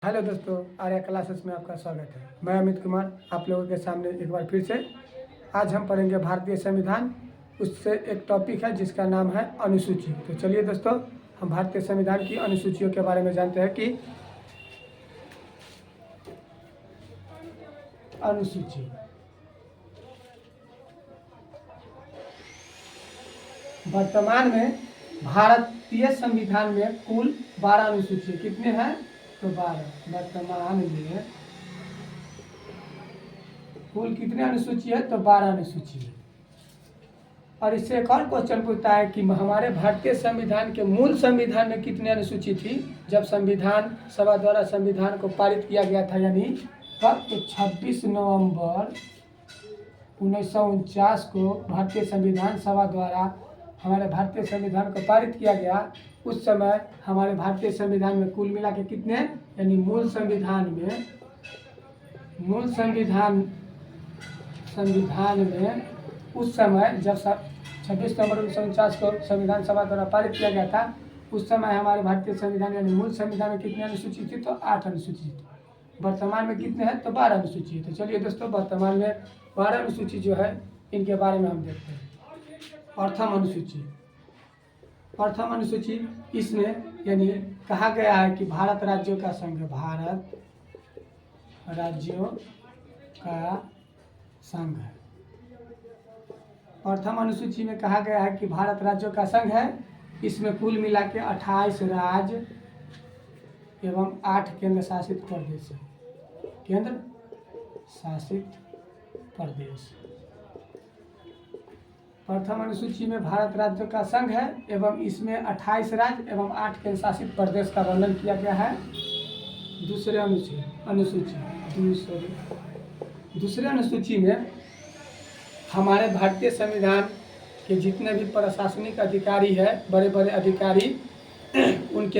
Hello दोस्तों, Arya classes में आपका स्वागत है। मैं अमित कुमार आप लोगों के सामने एक बार फिर से आज हम पढ़ेंगे भारतीय संविधान। उससे एक टॉपिक है जिसका नाम है अनुसूची। तो चलिए दोस्तों, हम भारतीय संविधान की अनुसूचियों के बारे में जानते हैं कि अनुसूची वर्तमान में भारतीय संविधान में कुल 12 अनुसूची कितने हैं? तो 12 वर्तमान में कुल कितने अनुसूची है? तो 12 अनुसूची है। और इससे एक और क्वेश्चन पूछता है कि हमारे भारतीय संविधान के मूल संविधान में कितने अनुसूची थी जब संविधान सभा द्वारा संविधान को पारित किया गया था, यानी कब? तो 26 नवंबर 1949 को भारतीय संविधान सभा द्वारा हमारे भारतीय संविधान को पारित किया गया। उस समय हमारे भारतीय संविधान में कुल मिला के कितने, यानी मूल संविधान में उस समय जब 26 नवंबर 1949 को संविधान सभा द्वारा पारित किया गया था, उस समय हमारे भारतीय संविधान यानी मूल संविधान में कितने अनुसूची थी? तो 8 अनुसूची थी। वर्तमान में कितने हैं? तो 12 अनुसूची है। तो चलिए दोस्तों, वर्तमान में 12 अनुसूची जो है इनके बारे में हम देखते हैं। प्रथम अनुसूची इसमें यानी कहा गया है कि भारत राज्यों का संघ है। भारत राज्यों का संघ है। प्रथम अनुसूची में कहा गया है कि भारत राज्यों का संघ है। इसमें कुल मिला के 28 राज्य एवं 8 केंद्र शासित प्रदेश है। केंद्र शासित प्रदेश। प्रथम अनुसूची में भारत राज्यों का संघ है एवं इसमें 28 राज्य एवं 8 केंद्र शासित प्रदेश का वर्णन किया गया है। दूसरे अनुसूची में हमारे भारतीय संविधान के जितने भी प्रशासनिक अधिकारी है, बड़े बड़े अधिकारी, उनके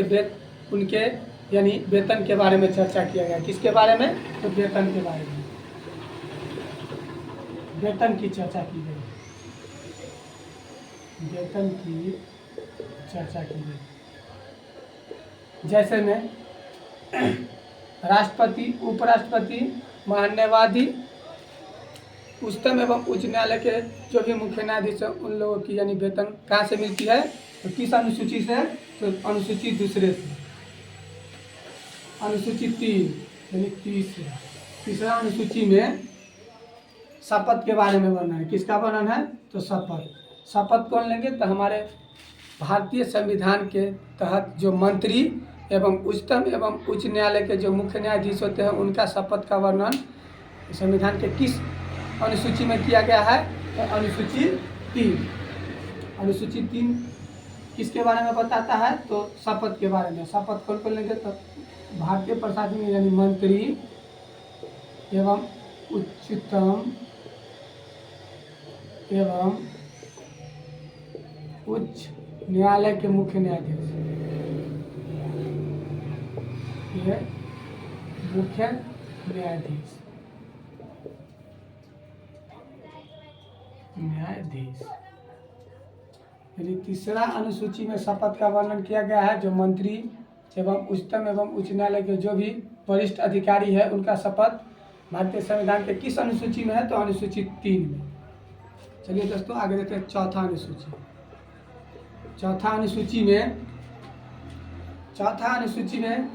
यानी वेतन के बारे में चर्चा किया गया। किसके बारे में? तो वेतन के बारे में, वेतन की चर्चा की गई। वेतन की चर्चा की गई। जैसे में राष्ट्रपति, उपराष्ट्रपति, महान्यायवादी, उच्चतम एवं उच्च न्यायालय के जो भी मुख्य न्यायाधीश हैं, उन लोगों की यानी वेतन कहाँ से मिलती है? तो किस अनुसूची से? तो अनुसूची दूसरे से। अनुसूची 3 यानी तीसरा अनुसूची में शपथ के बारे में वर्णन है। किसका वर्णन है? तो शपथ कौन लेंगे? तो हमारे भारतीय संविधान के तहत जो मंत्री एवं उच्चतम एवं उच्च न्यायालय के जो मुख्य न्यायाधीश होते हैं, उनका शपथ का वर्णन संविधान के किस अनुसूची में किया गया है? तो अनुसूची 3। अनुसूची 3 किसके बारे में बताता है? तो शपथ के बारे में। शपथ कौन कौन लेंगे? तो भारतीय प्रशासन में यानी मंत्री एवं उच्चतम एवं उच्च न्यायालय के मुख्य न्यायाधीश, ये मुख्य न्यायाधीश यानी तीसरा अनुसूची में शपथ का वर्णन किया गया है। जो मंत्री एवं उच्चतम एवं उच्च न्यायालय के जो भी वरिष्ठ अधिकारी है, उनका शपथ भारतीय संविधान के किस अनुसूची में है? तो अनुसूची 3 में। चलिए दोस्तों, आगे देखते हैं चौथा अनुसूची में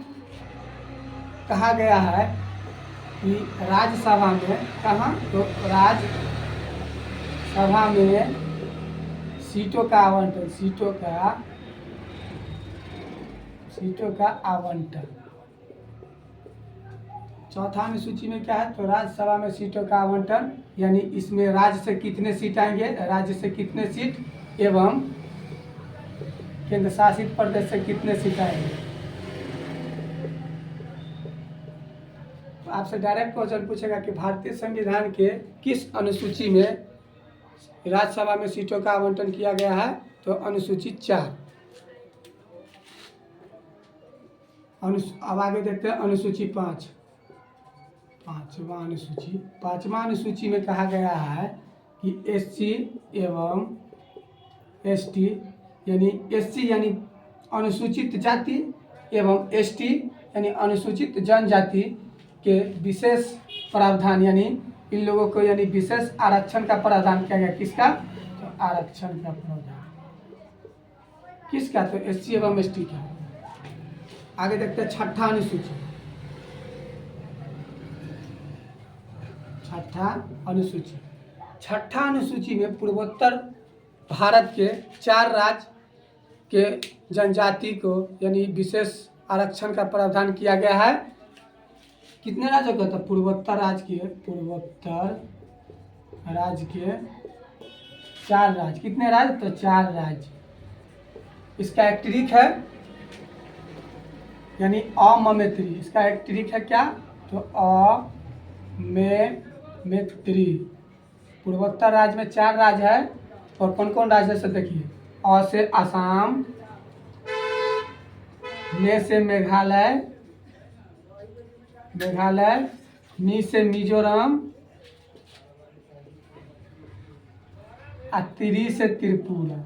कहा गया है कि राज्यसभा में, कहाँ? तो राज्यसभा में सीटों का आवंटन। चौथा अनुसूची में क्या है? तो राज्यसभा में सीटों का आवंटन, यानी इसमें राज्य से कितने सीट आएंगे, राज्य से कितने सीट एवं केंद्र शासित प्रदेश से कितने सीट आएंगे। तो आपसे डायरेक्ट क्वेश्चन पूछेगा कि भारतीय संविधान के किस अनुसूची में राज्यसभा में सीटों का आवंटन किया गया है? तो अनुसूची 4। अब आगे देखते हैं अनुसूची 5। पांचवा अनुसूची में कहा गया है कि SC एवं ST यानी SC यानी अनुसूचित जाति एवं ST यानी अनुसूचित जनजाति के विशेष प्रावधान, यानी इन लोगों को यानी विशेष आरक्षण का प्रावधान किया गया। किसका? तो आरक्षण का प्रावधान किसका? तो SC एवं ST का। आगे देखते हैं छठा अनुसूची। छठा अनुसूची में पूर्वोत्तर भारत के 4 राज्य के जनजाति को यानी विशेष आरक्षण का प्रावधान किया गया है। कितने राज्यों का था? पूर्वोत्तर राज्य के 4 राज्य। कितने राज्य? तो 4 राज्य। इसका एक ट्रिक है, यानी अमैत्री। इसका एक ट्रिक है क्या? तो अमैत्री। पूर्वोत्तर राज्य में 4 राज्य है, और कौन कौन राज्य है? देखिए, अ से असम, मे से मेघालय, मी से मिजोरम, और तिरी से त्रिपुरा।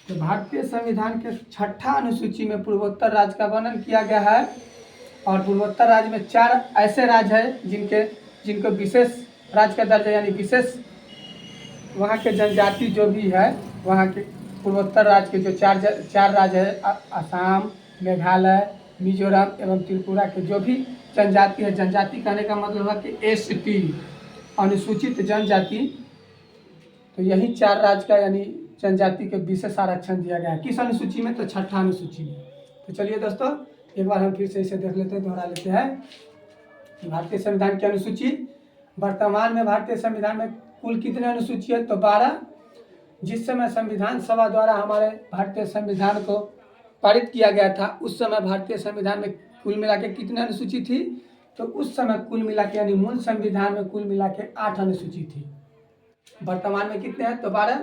तो भारतीय संविधान के छठा अनुसूची में पूर्वोत्तर राज्य का वर्णन किया गया है, और पूर्वोत्तर राज्य में 4 ऐसे राज्य हैं जिनको विशेष राज्य का दर्जा, यानी विशेष वहाँ के जनजाति जो भी है, वहाँ के पूर्वोत्तर राज्य के जो 4 राज्य है, असम, मेघालय, मिजोरम एवं त्रिपुरा के जो भी जनजाति है, जनजाति कहने का मतलब है कि ST अनुसूचित जनजाति, तो यही 4 राज्य का यानी जनजाति के विशेष आरक्षण दिया गया है। किस अनुसूची में? तो छठा अनुसूची में। तो चलिए दोस्तों, एक बार हम फिर से इसे देख लेते हैं, दोहरा लेते हैं कि भारतीय संविधान की अनुसूची। वर्तमान में भारतीय संविधान में कुल कितने अनुसूची है? तो 12। जिस समय संविधान सभा द्वारा हमारे भारतीय संविधान को पारित किया गया था, उस समय भारतीय संविधान में कुल मिला के कितने अनुसूची थी? तो उस समय कुल मिला के यानी मूल संविधान में कुल मिला के 8 अनुसूची थी। वर्तमान में कितने हैं? तो 12।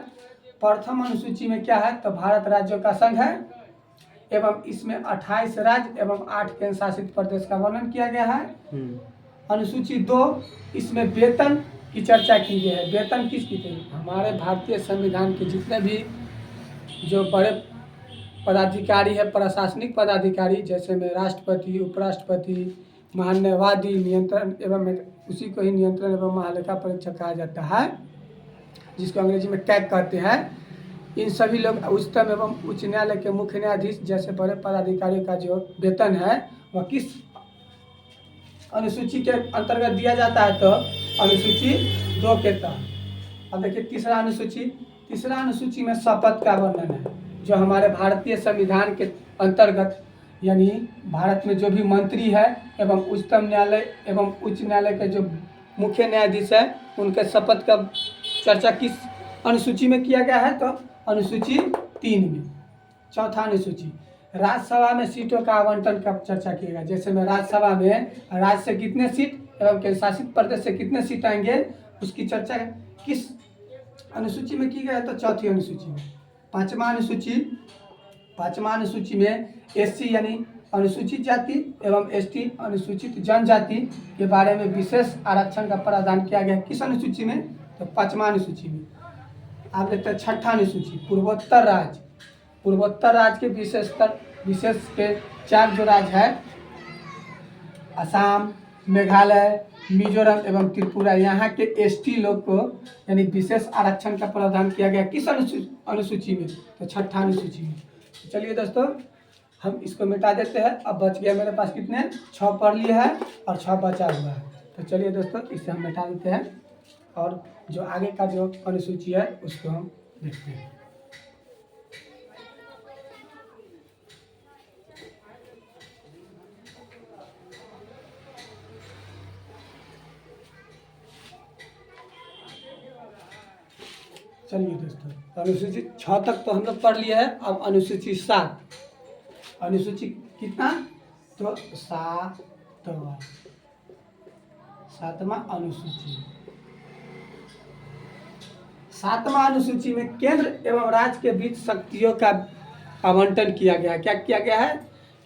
प्रथम अनुसूची में क्या है? तो भारत राज्यों का संघ है, एवं इसमें 28 राज्य एवं 8 केंद्र शासित प्रदेश का वर्णन किया गया है। अनुसूची 2, इसमें वेतन की चर्चा की गई है। वेतन किसकी थी? हमारे भारतीय संविधान के जितने भी जो बड़े पदाधिकारी है, प्रशासनिक पदाधिकारी, जैसे में राष्ट्रपति, उपराष्ट्रपति, महान्यायवादी, नियंत्रण एवं उसी को ही नियंत्रण एवं महालेखा परीक्षक कहा जाता है, जिसको अंग्रेजी में कैग कहते हैं। इन सभी लोग उच्चतम एवं उच्च न्यायालय के मुख्य न्यायाधीश जैसे बड़े पदाधिकारियों का जो वेतन है वह किस अनुसूची के अंतर्गत दिया जाता है? तो अनुसूची 2 के तहत। अब देखिए तीसरा अनुसूची में शपथ का वर्णन है, जो हमारे भारतीय संविधान के अंतर्गत यानी भारत में जो भी मंत्री है एवं उच्चतम न्यायालय एवं उच्च न्यायालय के जो मुख्य न्यायाधीश है, उनके शपथ का चर्चा किस अनुसूची में किया गया है? तो अनुसूची 3 में। चौथा अनुसूची, राज्यसभा में सीटों का आवंटन का चर्चा किएगा। जैसे में राज्यसभा में राज्य से कितने सीट एवं केंद्र शासित प्रदेश से कितने सीट आएंगे, उसकी चर्चा किस अनुसूची में की गई है? तो चौथी अनुसूची में। पांचवा अनुसूची में SC यानी अनुसूचित जाति एवं ST अनुसूचित जनजाति के बारे में विशेष आरक्षण का प्रावधान किया गया। किस अनुसूची में? तो 5वां अनुसूची में। आप देखते हैं छठा अनुसूची, पूर्वोत्तर राज्य के विशेष के 4 जो राज्य है, असम, मेघालय, मिजोरम एवं त्रिपुरा, यहाँ के ST लोग को यानी विशेष आरक्षण का प्रावधान किया गया। किस अनुसूची में? तो छठा अनुसूची में। चलिए दोस्तों, हम इसको मिटा देते हैं। अब बच गया मेरे पास कितने? 6 पढ़ लिए हैं और 6 बचा हुआ है। तो चलिए दोस्तों, इसे हम मिटा देते हैं और जो आगे का जो अनुसूची है उसको हम देखते हैं। चलिए दोस्तों, अनुसूची 6 तक तो हम लोग पढ़ लिए हैं। अब अनुसूची 7, अनुसूची कितना? तो 7वां अनुसूची। 7वां अनुसूची में केंद्र एवं राज्य के बीच शक्तियों का आवंटन किया गया है। क्या किया गया है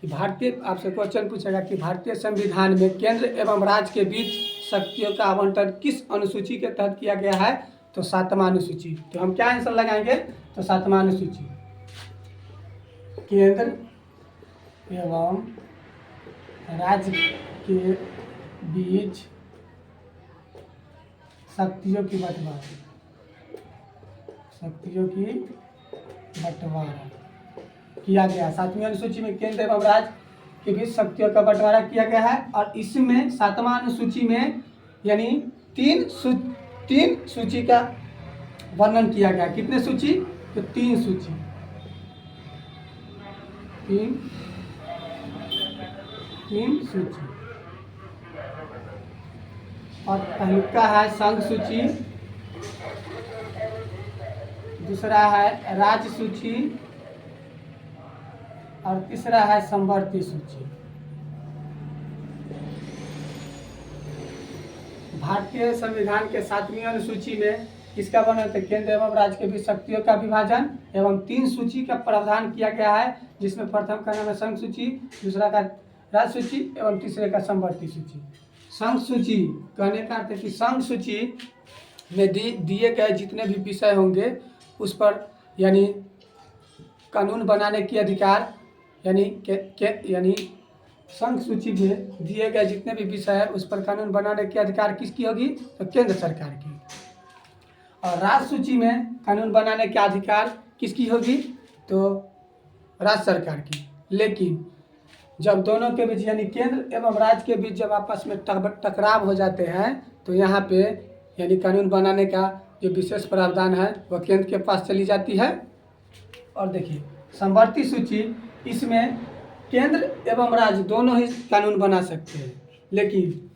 कि भारतीय, आपसे क्वेश्चन पूछेगा कि भारतीय संविधान में केंद्र एवं राज्य के बीच शक्तियों का आवंटन किस अनुसूची के तहत किया गया है? तो 7वां अनुसूची। तो हम क्या आंसर लगाएंगे? तो 7वां अनुसूची। केंद्र एवं राज्य के बीच शक्तियों की बंटवारा किया गया। 7वीं अनुसूची में केंद्र एवं राज्य के बीच शक्तियों का बंटवारा किया गया है। और इसमें 7वां अनुसूची में यानी तीन सूची का वर्णन किया गया। कितने सूची? तो 3 सूची, 3 सूची। और पहला है संघ सूची, दूसरा है राज्य सूची और तीसरा है समवर्ती सूची। भारतीय संविधान के 7वीं अनुसूची में किसका वर्णन है? केंद्र एवं राज्य के बीच शक्तियों का विभाजन एवं 3 सूची का प्रावधान किया गया है, जिसमें प्रथम का नाम है संघ सूची, दूसरा का राज्य सूची एवं तीसरे का समवर्ती सूची। संघ सूची कहने का अर्थ है कि संघ सूची में दिए गए जितने भी विषय होंगे उस पर यानी कानून बनाने की अधिकार यानी संघ सूची में दिए गए जितने भी विषय है उस पर कानून बनाने की अधिकार किसकी होगी? तो केंद्र सरकार की। और राज्य सूची में कानून बनाने का अधिकार किसकी होगी? तो राज्य सरकार की। लेकिन जब दोनों के बीच यानी केंद्र एवं राज्य के बीच जब आपस में टकराव हो जाते हैं तो यहाँ पे यानी कानून बनाने का जो विशेष प्रावधान है वह केंद्र के पास चली जाती है। और देखिए समवर्ती सूची, इसमें केंद्र एवं राज्य दोनों ही कानून बना सकते हैं, लेकिन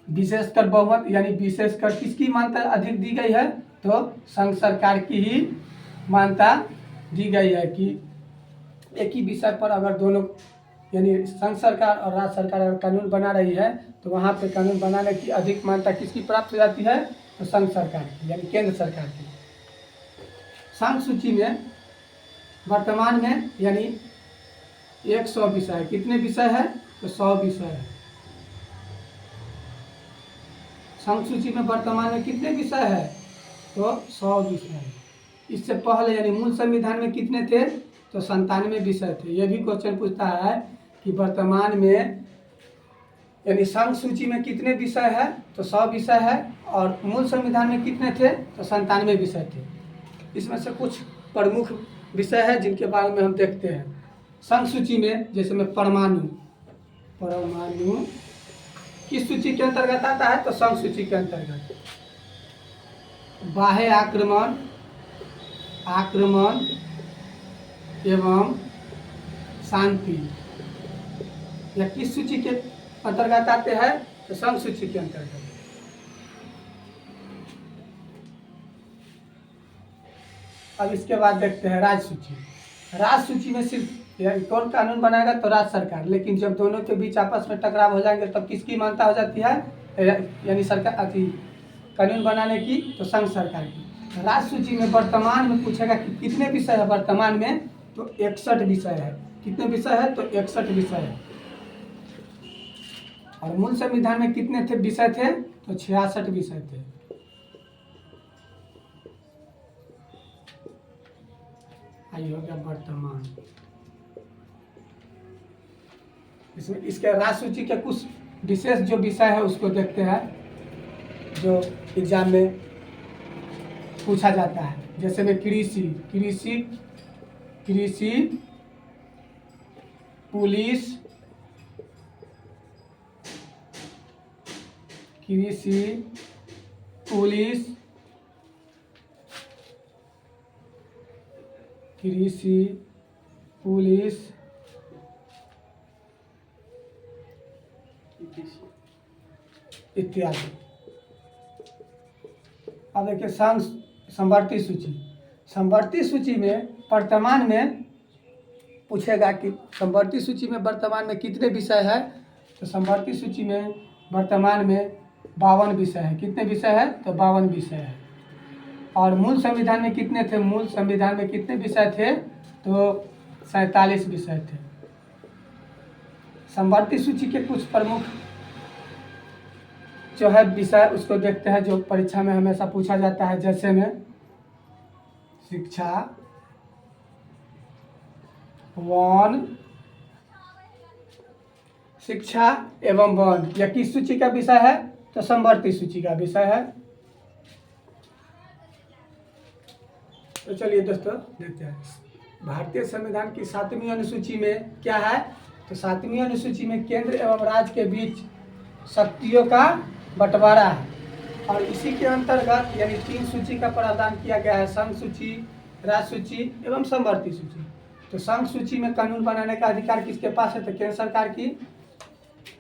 विशेषकर बहुमत यानी विशेषकर किसकी मान्यता अधिक दी गई है? तो संघ सरकार की ही मान्यता दी गई है कि एक ही विषय पर अगर दोनों यानी संघ सरकार और राज्य सरकार अगर कानून बना रही है तो वहाँ पे कानून बनाने की अधिक मान्यता किसकी प्राप्त हो जाती है? तो संघ सरकार की यानी केंद्र सरकार की। संघ सूची में वर्तमान में यानी 100 विषय, कितने विषय है? तो 100 विषय है। संघ सूची में वर्तमान में कितने विषय है? तो 100 विषय है। इससे पहले यानी मूल संविधान में कितने थे? तो 97 विषय थे। यह भी क्वेश्चन पूछता है कि वर्तमान में यानी संघ सूची में कितने विषय है? तो 100 विषय है। और मूल संविधान में कितने थे? तो 97 विषय थे। इसमें से कुछ प्रमुख विषय है जिनके बारे में हम देखते हैं। संघ सूची में जैसे में परमाणु किस सूची के अंतर्गत आता है? तो संघ सूची के अंतर्गत। बाह्य आक्रमण एवं शांति या किस सूची के अंतर्गत आते हैं? तो संघ सूची के अंतर्गत। अब इसके बाद देखते हैं राज्य सूची। राज्य सूची में सिर्फ कौन कानून बनाएगा? तो राज्य सरकार। लेकिन जब दोनों के बीच आपस में टकराव हो जाएंगे तब किसकी मान्यता हो जाती है? यानी सरकार कानून बनाने की, तो संघ सरकार की। राज्य सूची में वर्तमान में पूछेगा कि कितने विषय है वर्तमान में? तो 61 विषय है। कितने विषय है? तो 61 विषय है। और मूल संविधान में कितने थे विषय थे? तो 66 विषय थे। आइए हो गया वर्तमान। इसमें इसके राज्य सूची के कुछ विशेष जो विषय है उसको देखते हैं जो एग्जाम में पूछा जाता है। जैसे में कृषि, पुलिस, इत्यादि। अब देखिए समवर्ती सूची में वर्तमान में पूछेगा कि समवर्ती सूची में वर्तमान में कितने विषय है? तो समवर्ती सूची में वर्तमान में 52 विषय है। कितने विषय है? तो 52 विषय है। और मूल संविधान में कितने थे? मूल संविधान में कितने विषय थे? तो 47 विषय थे। समवर्ती सूची के कुछ प्रमुख जो है विषय उसको देखते हैं जो परीक्षा में हमेशा पूछा जाता है। जैसे में शिक्षा, वन, शिक्षा एवं वन, यह किस सूची का विषय है? तो समवर्ती सूची का विषय है। तो चलिए दोस्तों देखते हैं भारतीय संविधान की 7वीं अनुसूची में क्या है। तो 7वीं अनुसूची में केंद्र एवं राज्य के बीच शक्तियों का बंटवारा है और इसी के अंतर्गत यानी 3 सूची का प्रावधान किया गया है, संघ सूची, राज्य सूची एवं समवर्ती सूची। तो संघ सूची में कानून बनाने का अधिकार किसके पास है? तो केंद्र सरकार की।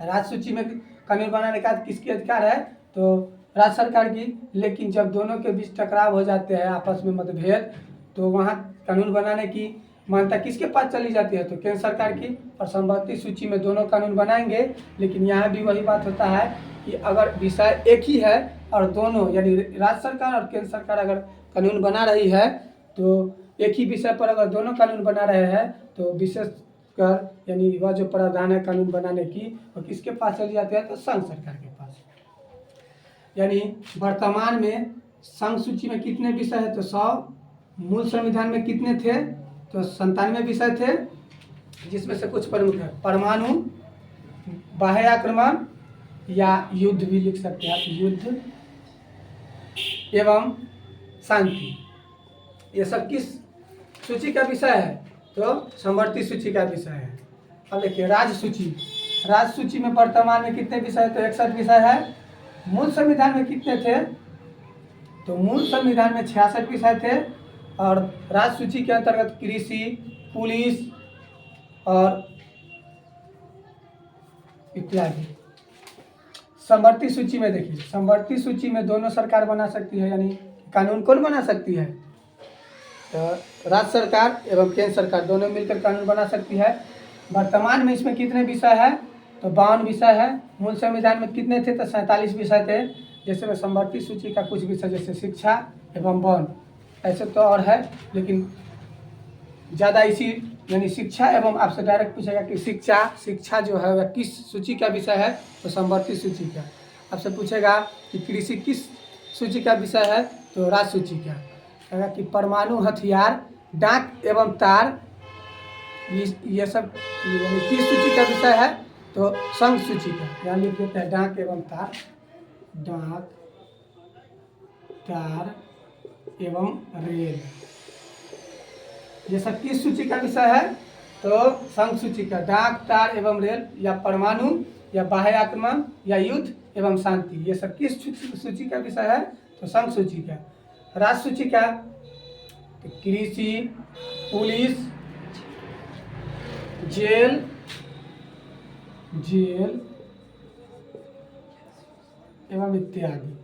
राज्य सूची में कानून बनाने का किसके अधिकार है? तो राज्य सरकार की। लेकिन जब दोनों के बीच टकराव हो जाते हैं, आपस में मतभेद, तो वहाँ कानून बनाने की मान्यता किसके पास चली जाती है? तो केंद्र सरकार की। और समवर्ती सूची में दोनों कानून बनाएंगे, लेकिन यहाँ भी वही बात होता है कि अगर विषय एक ही है और दोनों यानी राज्य सरकार और केंद्र सरकार अगर कानून बना रही है, तो एक ही विषय पर अगर दोनों कानून बना रहे हैं तो विशेष कर यानी वह जो प्रावधान है कानून बनाने की, वो किसके पास चली जाती है? तो संघ सरकार के पास। यानी वर्तमान में संघ सूची में कितने विषय है? तो 100। मूल संविधान में कितने थे? तो 97 विषय थे, जिसमें से कुछ प्रमुख है परमाणु, बाह्य आक्रमण या युद्ध भी लिख सकते हैं आप, युद्ध एवं शांति। ये सब किस सूची का विषय है? तो समवर्ती सूची का विषय है। अब देखिए राज्य सूची। राज्य सूची में वर्तमान में कितने विषय है? तो 61 विषय है। मूल संविधान में कितने थे? तो मूल संविधान में 66 विषय थे और राज्य सूची के अंतर्गत कृषि, पुलिस और इत्यादि। समवर्ती सूची में देखिए, समवर्ती सूची में दोनों सरकार बना सकती है, यानी कानून कौन बना सकती है? तो राज्य सरकार एवं केंद्र सरकार दोनों मिलकर कानून बना सकती है। वर्तमान में इसमें कितने विषय है? तो 52 विषय है। मूल संविधान में कितने थे? तो 47 विषय थे। जैसे में समवर्ती सूची का कुछ विषय जैसे शिक्षा एवं वन, ऐसे तो और है, लेकिन ज़्यादा इसी यानी शिक्षा एवं आपसे डायरेक्ट पूछेगा कि शिक्षा जो है वह किस सूची का विषय है? तो समवर्ती सूची का। आपसे पूछेगा कि कृषि किस सूची का विषय है? तो राज्य सूची का। कहेगा कि परमाणु हथियार, डाक एवं तार, ये सब यानी किस सूची का विषय है? तो संघ सूची का। यहाँ लिख देते हैं डाक एवं तार, डाक, तार एवं रेल, ये सब किस सूची का विषय है? तो संघ सूची का। डाक, तार एवं रेल या परमाणु या बाह्य आक्रमण या युद्ध एवं शांति, ये सब किस सूची का विषय है? तो संघ सूची का। राज्य सूची का तो कृषि, पुलिस, जेल एवं इत्यादि।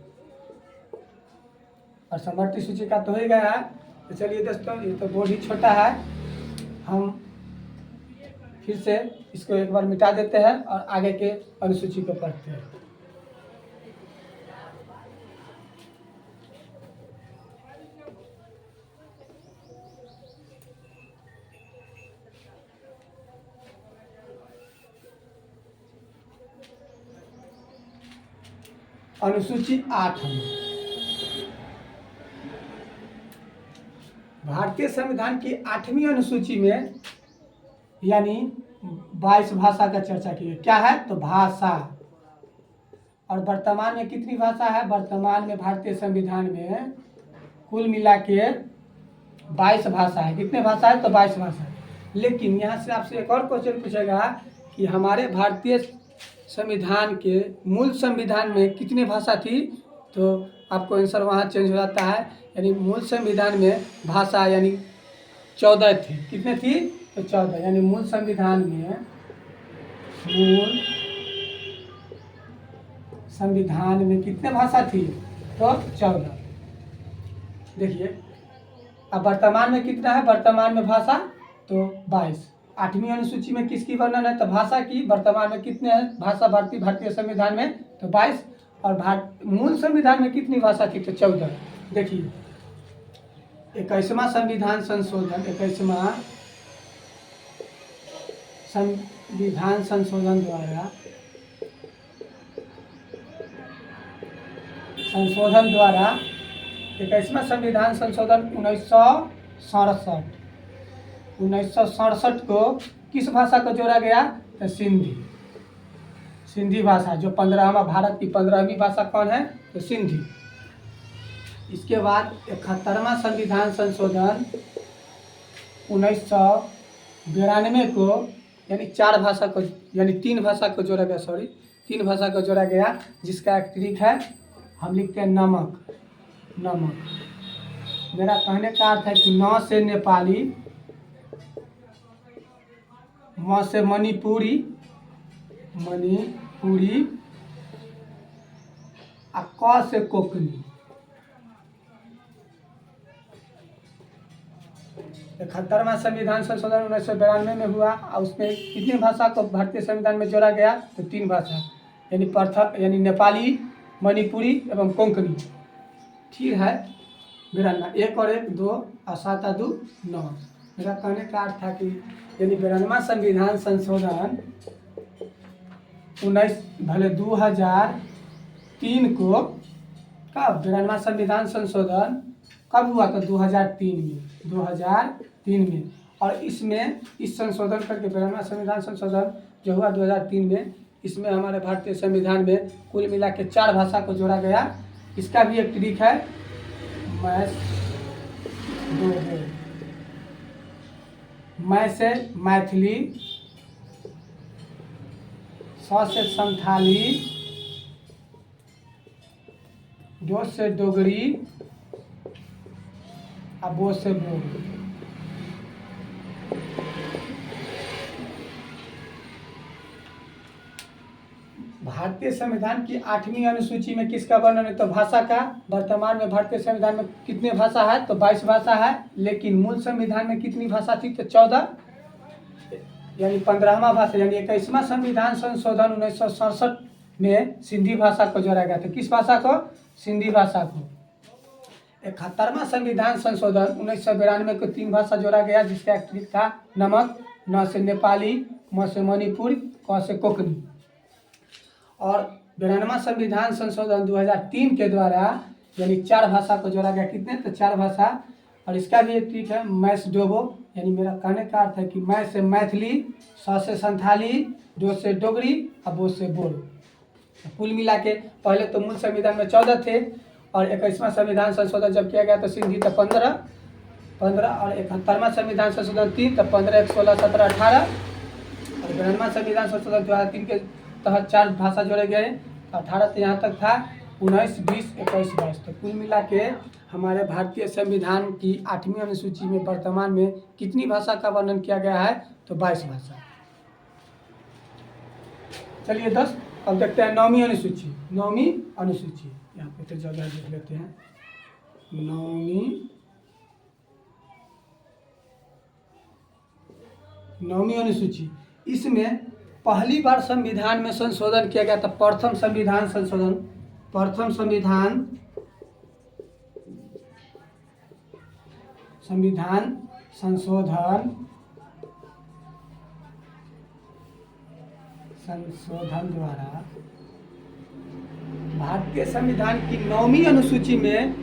और समवर्ती सूची का तो हो ही गया है। तो चलिए दोस्तों, ये तो बोर्ड ही छोटा है, हम फिर से इसको एक बार मिटा देते हैं और आगे के अनुसूची को पढ़ते हैं। अनुसूची 8 भारतीय संविधान की 8वीं अनुसूची में यानी 22 भाषा का चर्चा की है। क्या है? तो भाषा। और वर्तमान में कितनी भाषा है? वर्तमान में भारतीय संविधान में कुल मिला के 22 भाषा है। कितने भाषा है? तो 22 भाषा है। लेकिन यहाँ से आपसे एक और क्वेश्चन पूछेगा कि हमारे भारतीय संविधान के मूल संविधान में कितनी भाषा थी? तो आपको आंसर वहाँ चेंज हो जाता है, यानी मूल संविधान में भाषा यानी 14 थी। कितने थी? तो 14। यानी मूल संविधान में कितने भाषा थी? तो 14। देखिए अब वर्तमान में कितना है? वर्तमान में भाषा तो 22। 8वीं अनुसूची में किसकी वर्णन है? तो भाषा की। वर्तमान में कितने हैं भाषा भारतीय संविधान में? तो 22। और मूल संविधान में कितनी भाषा थी? तो 14। देखिए 21वां संविधान संशोधन, 21वां संविधान संशोधन द्वारा 21वां संविधान संशोधन 1967 को किस भाषा को जोड़ा गया? तो सिंधी। सिंधी भाषा, जो 15वां भारत की 15वीं भाषा कौन है? तो सिंधी। इसके बाद 71वां संविधान संशोधन 1992 को यानी 4 भाषा को यानी 3 भाषा को जोड़ा गया, 3 भाषा को जोड़ा गया, जिसका एक ट्रिक है, हम लिखते हैं नमक। मेरा कहने का अर्थ है कि न से नेपाली, म से मणिपुरी आ क से कोंकणी। 71वां संविधान संशोधन 1992 में हुआ और उसमें कितनी भाषा को भारतीय संविधान में जोड़ा गया? तो 3 भाषा, यानी नेपाली, मणिपुरी एवं कोंकणी। ठीक है, 92, 1 और 1 2 और 7 और 2 9। मेरा कहने का अर्थ था कि यानी 92वां संविधान संशोधन 2003 को, कब 92वां संविधान संशोधन कब हुआ? तो 2003 में। और इसमें इस संशोधन करके 92वां संविधान संशोधन जो हुआ 2003 में, इसमें हमारे भारतीय संविधान में कुल मिला के 4 भाषा को जोड़ा गया। इसका भी एक ट्रिक है, मैं से मैथिली, स से संथाली, दो से डोगरी और बो से बोल। भारतीय संविधान की 8वीं अनुसूची में किसका वर्णन है? तो भाषा का। वर्तमान में भारतीय संविधान में कितने भाषा है? तो 22 भाषा है, लेकिन मूल संविधान में कितनी भाषा थी? तो 14, यानी 15वां भाषा, यानी 21वां संविधान संशोधन 1967 में सिंधी भाषा को जोड़ा गया था। किस भाषा को? सिंधी भाषा को। 71वां संविधान संशोधन 1992 को 3 भाषा जोड़ा गया, जिसका एक ट्रिक था नमक, न से नेपाली, म से मणिपुर, क से कोंकणी। और 92वां संविधान संशोधन 2003 के द्वारा यानी 4 भाषा को जोड़ा गया। कितने? तो 4 भाषा। और इसका भी एक ट्रिक है, मैस डोबो, यानी मेरा कहने का अर्थ है कि मैं से मैथिली, स से संथाली, दो से डोगरी और बो से बोल। कुल मिला के पहले तो मूल संविधान में 14 थे, और 21वां संविधान संशोधन जब किया गया तो सिंधी तो 15, और 71वां संविधान संशोधन 3 तो 15, 1, 16, 17, 18, और 92वां संविधान संशोधन 2003 के तहत 4 भाषा जोड़े गए। 18 तो यहाँ तक था, 19, 20, 21, 22। तो कुल मिला के हमारे भारतीय संविधान की 8वीं अनुसूची में वर्तमान में कितनी भाषा का वर्णन किया गया है? तो 22 भाषा। चलिए 10, अब देखते हैं 9वीं अनुसूची। 9वीं अनुसूची यहाँ पे तो जगह देख लेते हैं। 9वीं अनुसूची, इसमें पहली बार संविधान में संशोधन किया गया था। प्रथम संविधान संशोधन 2003 द्वारा भारतीय संविधान की 9वीं अनुसूची में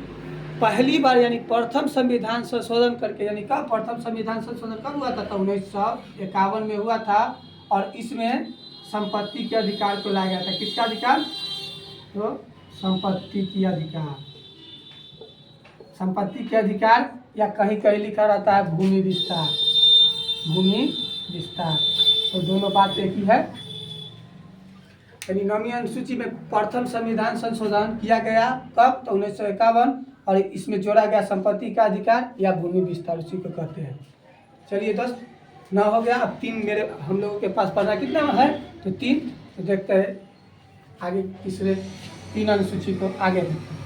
पहली बार यानी प्रथम संविधान संशोधन करके, यानी कब प्रथम संविधान संशोधन कब हुआ था? तो 1951 में हुआ था। और इसमें संपत्ति के अधिकार को लाया गया था। किसका अधिकार? तो संपत्ति की अधिकार, संपत्ति के अधिकार, या कहीं कहीं लिखा रहता है भूमि विस्तार। तो दोनों बात एक ही है। यानी 9वीं अनुसूची में प्रथम संविधान संशोधन किया गया कब? तो 1951, और इसमें जोड़ा गया संपत्ति का अधिकार या भूमि विस्तार, उसी को कहते हैं। चलिए दोस्त, 9 हो गया। अब 3 हम लोगों के पास पढ़ना कितना है? तो 3। तो देखते हैं आगे तीसरे 3 अनुसूची को आगे देखते हैं।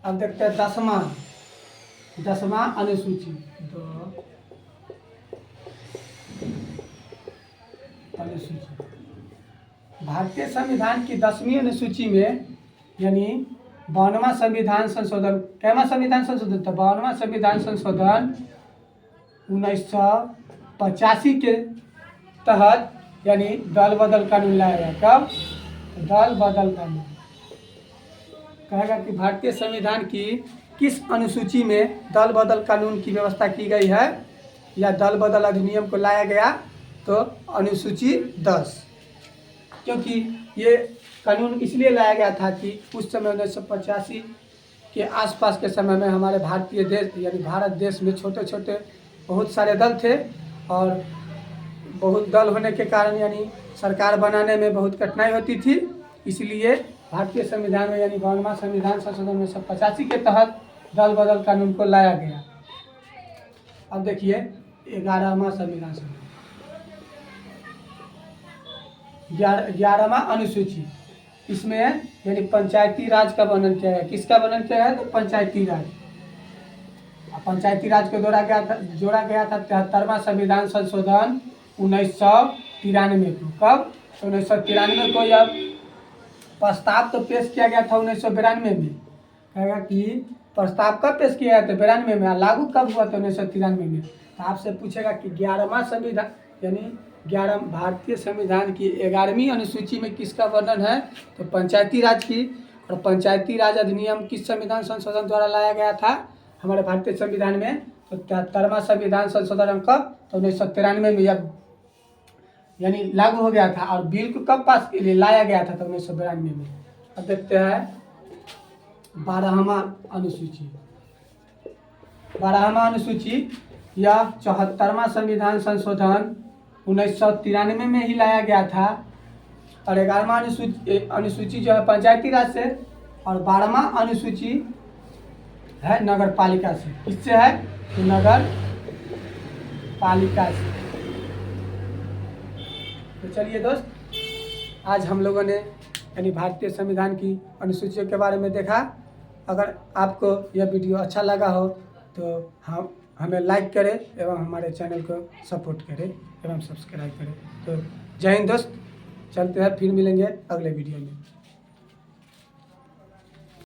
अब देखते हैं 10वां अनुसूची। भारतीय संविधान की 10वीं अनुसूची में यानी 52वां संविधान संशोधन, कैवा संविधान संशोधन? तो 52वां संविधान संशोधन 1985 के तहत यानी दल बदल कानून लाया गया। कब? दल बदल कानून कहेगा कि भारतीय संविधान की किस अनुसूची में दल बदल कानून की व्यवस्था की गई है या दल बदल अधिनियम को लाया गया? तो अनुसूची 10, क्योंकि ये कानून इसलिए लाया गया था कि उस समय 1985 के आसपास के समय में हमारे भारतीय देश यानी भारत देश में छोटे छोटे बहुत सारे दल थे और बहुत दल होने के कारण यानी सरकार बनाने में बहुत कठिनाई होती थी। इसलिए भारतीय संविधान में यानी 52वां संविधान संशोधन 1985 के तहत दल बदल कानून को लाया गया। अब देखिए 11वां संविधान 11वां अनुसूची, इसमें यानी पंचायती राज का वर्णन किया है। किसका वर्णन किया है? तो पंचायती राज। पंचायती राज को जोड़ा गया था 73वां संविधान संशोधन 1993 को। कब? 1993 को। यह प्रस्ताव तो पेश किया गया था 1992 में। कहेगा कि प्रस्ताव कब पेश किया गया था? 92 में। लागू कब हुआ था? 1993 में। तो आपसे पूछेगा कि 11वां संविधान यानी 11 भारतीय संविधान की 11वीं अनुसूची में किसका वर्णन है? तो पंचायती राज की। और पंचायती राज अधिनियम किस संविधान संशोधन द्वारा लाया गया था हमारे भारतीय संविधान में? तो 73वां संविधान संशोधन कब? तो 1993 में यह यानी लागू हो गया था। और बिल को कब पास के लिए लाया गया था? तो 1992 में। अब देखते हैं 12वां अनुसूची। 12वां अनुसूची यह 74वां संविधान संशोधन 1993 में ही लाया गया था। और 11वां अनुसूची जो है पंचायती राज से, और 12वां अनुसूची है नगर पालिका से। किससे है? तो नगर पालिका से। तो चलिए दोस्त, आज हम लोगों ने यानी भारतीय संविधान की अनुसूचियों के बारे में देखा। अगर आपको यह वीडियो अच्छा लगा हो तो हमें लाइक करें एवं हमारे चैनल को सपोर्ट करें एवं सब्सक्राइब करें। तो जय हिंद दोस्त, चलते हैं, फिर मिलेंगे अगले वीडियो में।